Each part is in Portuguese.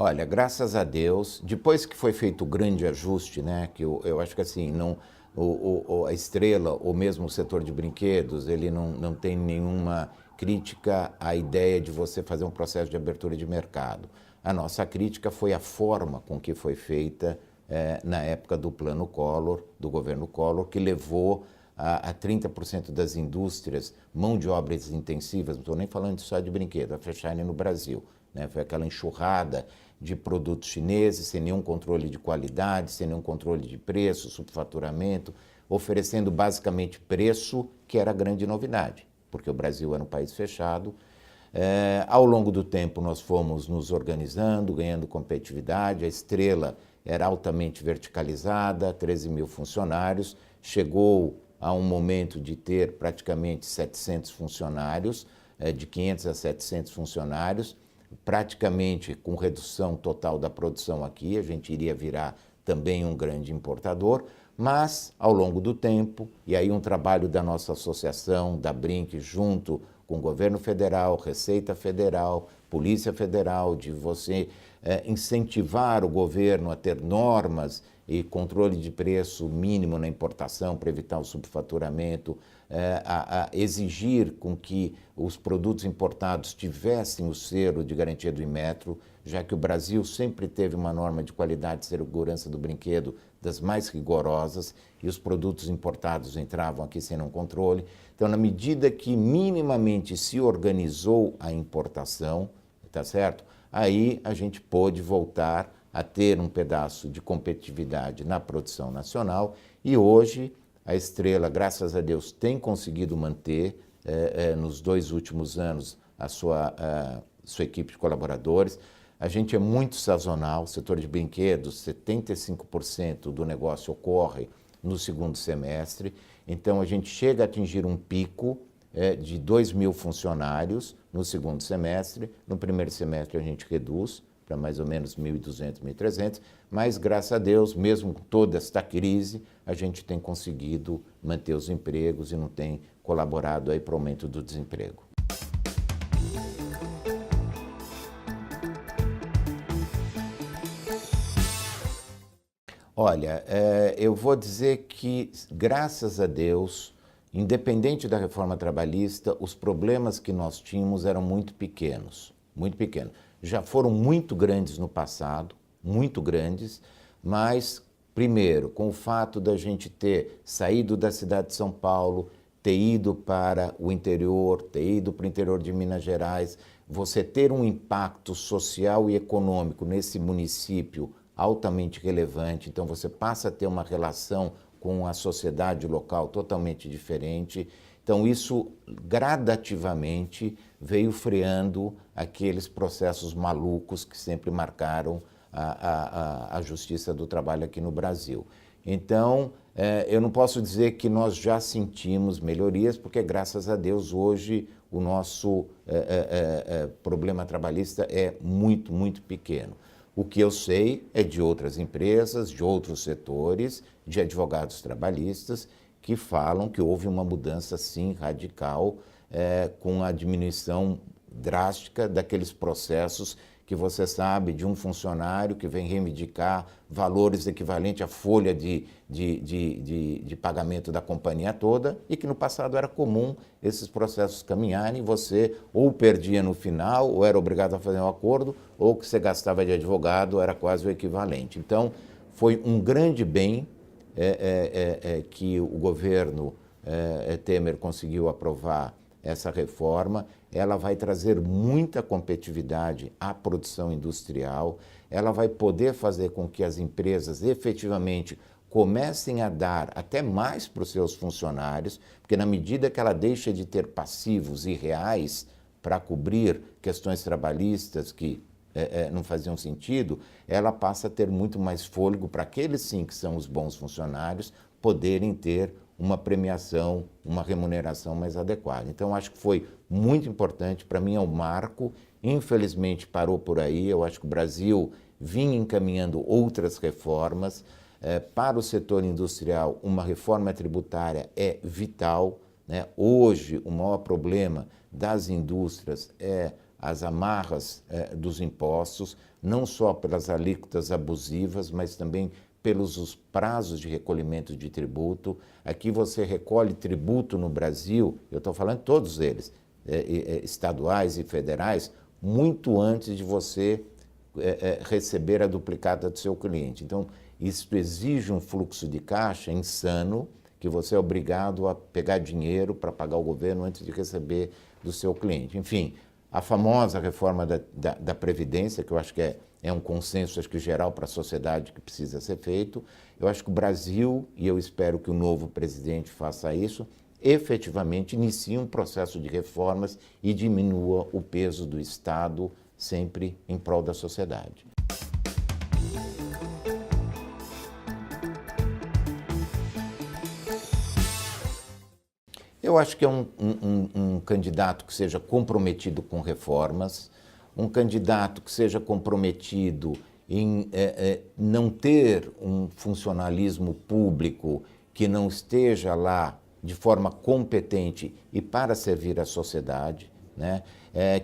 Olha, graças a Deus, depois que foi feito o grande ajuste, né, que eu acho que assim, não, a Estrela, ou mesmo o setor de brinquedos, ele não tem nenhuma crítica à ideia de você fazer um processo de abertura de mercado. A nossa crítica foi a forma com que foi feita na época do plano Collor, do governo Collor, que levou a 30% das indústrias, mão de obras intensivas, não estou nem falando só de brinquedo, a fecharem no Brasil. Né? Foi aquela enxurrada de produtos chineses, sem nenhum controle de qualidade, sem nenhum controle de preço, subfaturamento, oferecendo basicamente preço, que era a grande novidade, porque o Brasil era um país fechado. Ao longo do tempo nós fomos nos organizando, ganhando competitividade, a Estrela era altamente verticalizada, 13 mil funcionários, chegou a um momento de ter praticamente 700 funcionários, de 500 a 700 funcionários, praticamente com redução total da produção aqui, a gente iria virar também um grande importador, mas ao longo do tempo, e aí um trabalho da nossa associação, da Brinq, junto com o governo federal, Receita Federal, Polícia Federal, de você incentivar o governo a ter normas e controle de preço mínimo na importação para evitar o subfaturamento, a exigir com que os produtos importados tivessem o selo de garantia do Inmetro, já que o Brasil sempre teve uma norma de qualidade e segurança do brinquedo das mais rigorosas e os produtos importados entravam aqui sem nenhum controle. Então, na medida que minimamente se organizou a importação, tá certo? Aí a gente pôde voltar a ter um pedaço de competitividade na produção nacional e hoje a Estrela, graças a Deus, tem conseguido manter nos 2 últimos anos a sua equipe de colaboradores. A gente é muito sazonal, o setor de brinquedos, 75% do negócio ocorre no segundo semestre, então a gente chega a atingir um pico de 2 mil funcionários no segundo semestre, no primeiro semestre a gente reduz para mais ou menos 1.200, 1.300, mas graças a Deus, mesmo com toda esta crise, a gente tem conseguido manter os empregos e não tem colaborado aí para o aumento do desemprego. Olha, eu vou dizer que, graças a Deus, independente da reforma trabalhista, os problemas que nós tínhamos eram muito pequenos, muito pequenos. Já foram muito grandes no passado, muito grandes, mas, primeiro, com o fato da gente ter saído da cidade de São Paulo, ter ido para o interior, ter ido para o interior de Minas Gerais, você ter um impacto social e econômico nesse município altamente relevante, então você passa a ter uma relação com a sociedade local totalmente diferente. Então isso gradativamente veio freando aqueles processos malucos que sempre marcaram a justiça do trabalho aqui no Brasil. Então, eu não posso dizer que nós já sentimos melhorias, porque graças a Deus hoje o nosso problema trabalhista é muito, muito pequeno. O que eu sei é de outras empresas, de outros setores, de advogados trabalhistas, que falam que houve uma mudança, sim, radical, com a diminuição drástica daqueles processos que você sabe de um funcionário que vem reivindicar valores equivalentes à folha de pagamento da companhia toda e que no passado era comum esses processos caminharem e você ou perdia no final ou era obrigado a fazer um acordo ou que você gastava de advogado era quase o equivalente. Então, foi um grande bem que o governo Temer conseguiu aprovar essa reforma. Ela vai trazer muita competitividade à produção industrial, ela vai poder fazer com que as empresas efetivamente comecem a dar até mais para os seus funcionários, porque na medida que ela deixa de ter passivos e reais para cobrir questões trabalhistas que não faziam sentido, ela passa a ter muito mais fôlego para aqueles sim que são os bons funcionários poderem ter uma premiação, uma remuneração mais adequada. Então, acho que foi muito importante, para mim é um marco, infelizmente parou por aí, eu acho que o Brasil vinha encaminhando outras reformas. Para o setor industrial, uma reforma tributária é vital, né? Hoje, o maior problema das indústrias é as amarras dos impostos, não só pelas alíquotas abusivas, mas também pelos os prazos de recolhimento de tributo. Aqui você recolhe tributo no Brasil, eu estou falando de todos eles, estaduais e federais, muito antes de você receber a duplicata do seu cliente. Então, isso exige um fluxo de caixa insano, que você é obrigado a pegar dinheiro para pagar o governo antes de receber do seu cliente. Enfim, a famosa reforma da Previdência, que eu acho que é um consenso acho que geral para a sociedade que precisa ser feito. Eu acho que o Brasil, e eu espero que o novo presidente faça isso, efetivamente inicie um processo de reformas e diminua o peso do Estado sempre em prol da sociedade. Eu acho que é um candidato que seja comprometido com reformas, um candidato que seja comprometido em não ter um funcionalismo público que não esteja lá de forma competente e para servir a sociedade, né?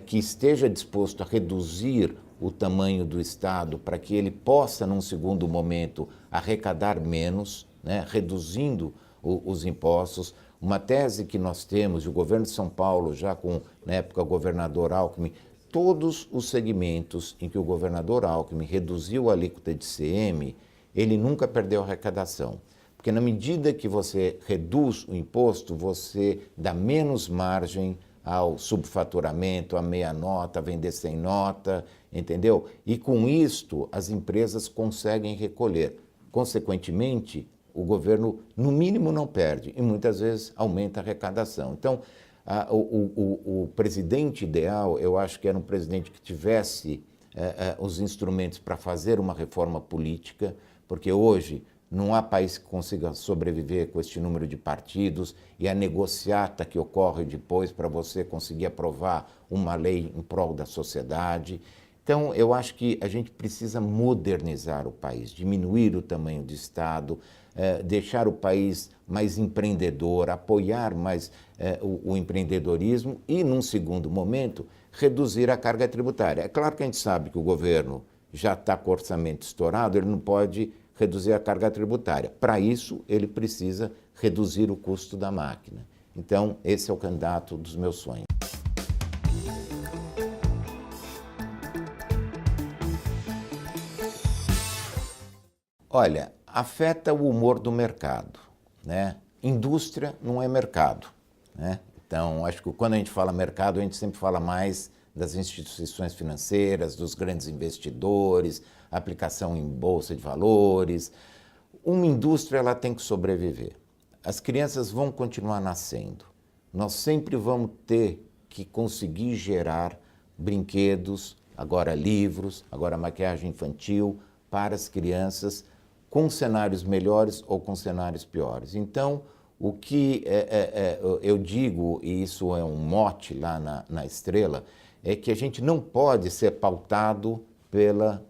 Que esteja disposto a reduzir o tamanho do Estado para que ele possa, num segundo momento, arrecadar menos, né? Reduzindo os impostos. Uma tese que nós temos, e o governo de São Paulo, já com, na época, o governador Alckmin, todos os segmentos em que o governador Alckmin reduziu a alíquota de ICM, ele nunca perdeu arrecadação. Porque na medida que você reduz o imposto, você dá menos margem ao subfaturamento, à meia nota, a vender sem nota, entendeu? E com isto, as empresas conseguem recolher. Consequentemente, o governo, no mínimo, não perde e muitas vezes aumenta a arrecadação. Então, o presidente ideal, eu acho que era um presidente que tivesse os instrumentos para fazer uma reforma política, porque hoje não há país que consiga sobreviver com este número de partidos e a negociata que ocorre depois para você conseguir aprovar uma lei em prol da sociedade. Então, eu acho que a gente precisa modernizar o país, diminuir o tamanho do Estado, deixar o país mais empreendedor, apoiar mais o empreendedorismo e, num segundo momento, reduzir a carga tributária. É claro que a gente sabe que o governo já está com o orçamento estourado, ele não pode reduzir a carga tributária. Para isso, ele precisa reduzir o custo da máquina. Então, esse é o candidato dos meus sonhos. Olha, afeta o humor do mercado, né? Indústria não é mercado, né? Então, acho que quando a gente fala mercado, a gente sempre fala mais das instituições financeiras, dos grandes investidores, aplicação em bolsa de valores. Uma indústria, ela tem que sobreviver. As crianças vão continuar nascendo. Nós sempre vamos ter que conseguir gerar brinquedos, agora livros, agora maquiagem infantil para as crianças, com cenários melhores ou com cenários piores. Então, o que eu digo, e isso é um mote lá na Estrela, é que a gente não pode ser pautado pela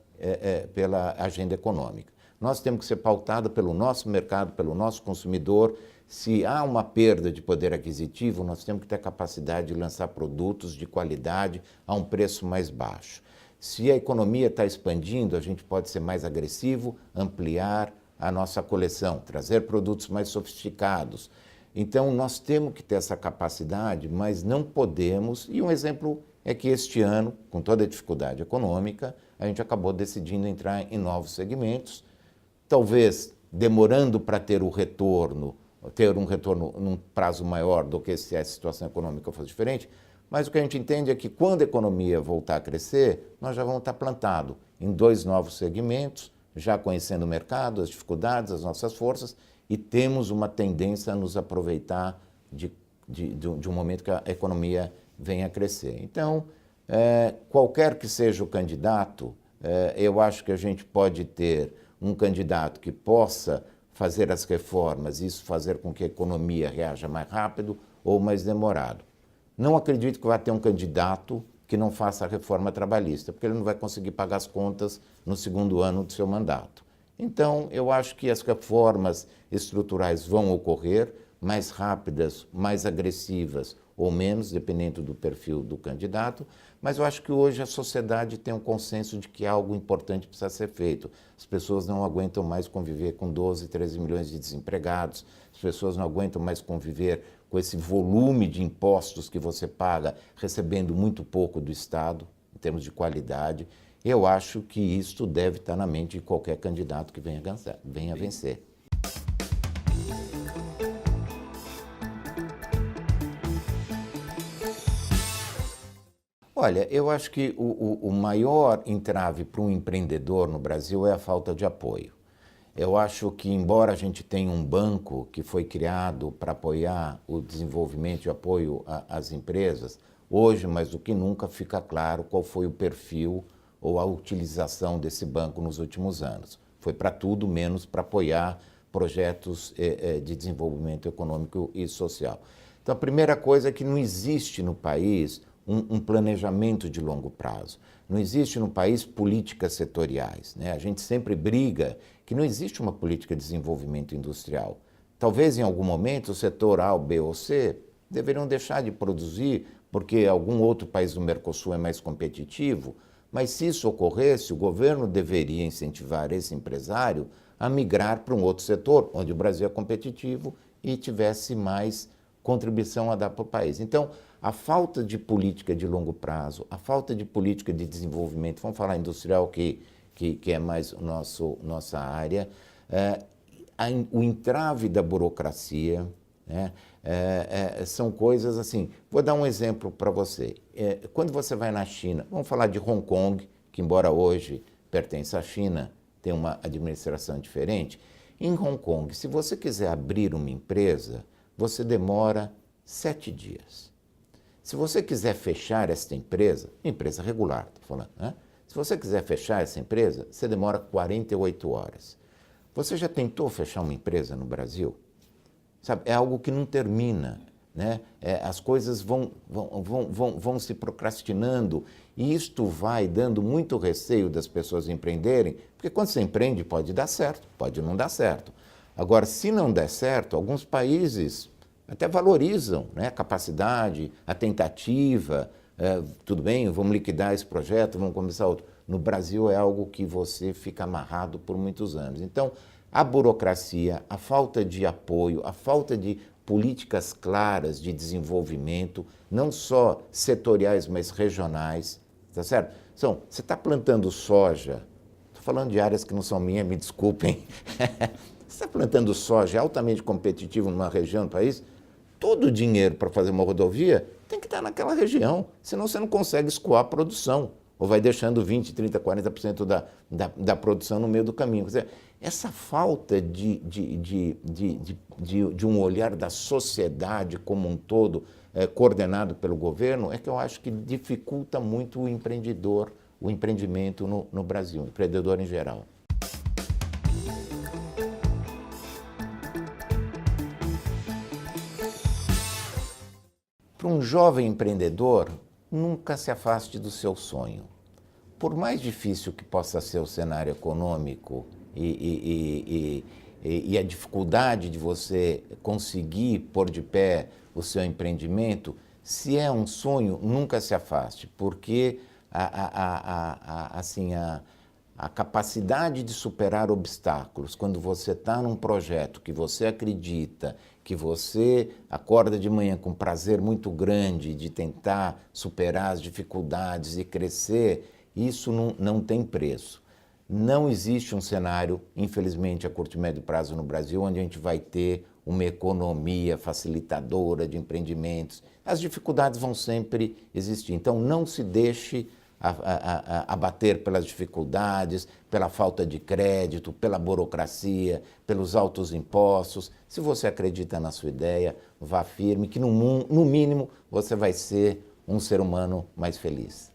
agenda econômica. Nós temos que ser pautado pelo nosso mercado, pelo nosso consumidor. Se há uma perda de poder aquisitivo, nós temos que ter a capacidade de lançar produtos de qualidade a um preço mais baixo. Se a economia está expandindo, a gente pode ser mais agressivo, ampliar a nossa coleção, trazer produtos mais sofisticados. Então, nós temos que ter essa capacidade, mas não podemos, e um exemplo é que este ano, com toda a dificuldade econômica, a gente acabou decidindo entrar em novos segmentos, talvez demorando para ter um retorno num prazo maior do que se a situação econômica fosse diferente, mas o que a gente entende é que quando a economia voltar a crescer, nós já vamos estar plantados em 2 novos segmentos, já conhecendo o mercado, as dificuldades, as nossas forças, e temos uma tendência a nos aproveitar de um momento que a economia venha a crescer. Então, qualquer que seja o candidato, eu acho que a gente pode ter um candidato que possa fazer as reformas, isso fazer com que a economia reaja mais rápido ou mais demorado. Não acredito que vai ter um candidato que não faça a reforma trabalhista, porque ele não vai conseguir pagar as contas no segundo ano do seu mandato. Então, eu acho que as reformas estruturais vão ocorrer, mais rápidas, mais agressivas ou menos, dependendo do perfil do candidato, mas eu acho que hoje a sociedade tem um consenso de que algo importante precisa ser feito. As pessoas não aguentam mais conviver com 12, 13 milhões de desempregados, as pessoas não aguentam mais conviver com esse volume de impostos que você paga, recebendo muito pouco do Estado, em termos de qualidade. Eu acho que isso deve estar na mente de qualquer candidato que venha vencer. Olha, eu acho que o maior entrave para um empreendedor no Brasil é a falta de apoio. Eu acho que, embora a gente tenha um banco que foi criado para apoiar o desenvolvimento e apoio às empresas, hoje, mais do que nunca, fica claro qual foi o perfil ou a utilização desse banco nos últimos anos. Foi para tudo menos para apoiar projetos de desenvolvimento econômico e social. Então, a primeira coisa é que não existe no país um planejamento de longo prazo. Não existe no país políticas setoriais, né? A gente sempre briga que não existe uma política de desenvolvimento industrial. Talvez em algum momento o setor A, B ou C deveriam deixar de produzir porque algum outro país do Mercosul é mais competitivo, mas se isso ocorresse, o governo deveria incentivar esse empresário a migrar para um outro setor, onde o Brasil é competitivo e tivesse mais contribuição a dar para o país. Então, a falta de política de longo prazo, a falta de política de desenvolvimento, vamos falar industrial, que é mais nossa área, o entrave da burocracia, né, são coisas assim. Vou dar um exemplo para você. Quando você vai na China, vamos falar de Hong Kong, que embora hoje pertence à China, tem uma administração diferente. Em Hong Kong, se você quiser abrir uma empresa, você demora 7 dias. Se você quiser fechar essa empresa regular, estou falando, né? Se você quiser fechar essa empresa, você demora 48 horas. Você já tentou fechar uma empresa no Brasil? Sabe, é algo que não termina, né? As coisas vão se procrastinando e isto vai dando muito receio das pessoas empreenderem, porque quando você empreende pode dar certo, pode não dar certo. Agora, se não der certo, alguns países até valorizam, né, a capacidade, a tentativa, tudo bem, vamos liquidar esse projeto, vamos começar outro. No Brasil é algo que você fica amarrado por muitos anos. Então, a burocracia, a falta de apoio, a falta de políticas claras de desenvolvimento, não só setoriais, mas regionais, tá certo? Você está plantando soja, estou falando de áreas que não são minhas, me desculpem. Você está plantando soja altamente competitivo numa região do país, todo o dinheiro para fazer uma rodovia tem que estar naquela região, senão você não consegue escoar a produção, ou vai deixando 20%, 30%, 40% da produção no meio do caminho. Quer dizer, essa falta de um olhar da sociedade como um todo, coordenado pelo governo, é que eu acho que dificulta muito o empreendedor, o empreendimento no Brasil, o empreendedor em geral. Para um jovem empreendedor, nunca se afaste do seu sonho. Por mais difícil que possa ser o cenário econômico e a dificuldade de você conseguir pôr de pé o seu empreendimento, se é um sonho, nunca se afaste, porque a capacidade de superar obstáculos, quando você está num projeto que você acredita, que você acorda de manhã com um prazer muito grande de tentar superar as dificuldades e crescer, isso não tem preço. Não existe um cenário, infelizmente, a curto e médio prazo no Brasil, onde a gente vai ter uma economia facilitadora de empreendimentos. As dificuldades vão sempre existir. Então, não se deixe abater pelas dificuldades, pela falta de crédito, pela burocracia, pelos altos impostos. Se você acredita na sua ideia, vá firme, que no mínimo você vai ser um ser humano mais feliz.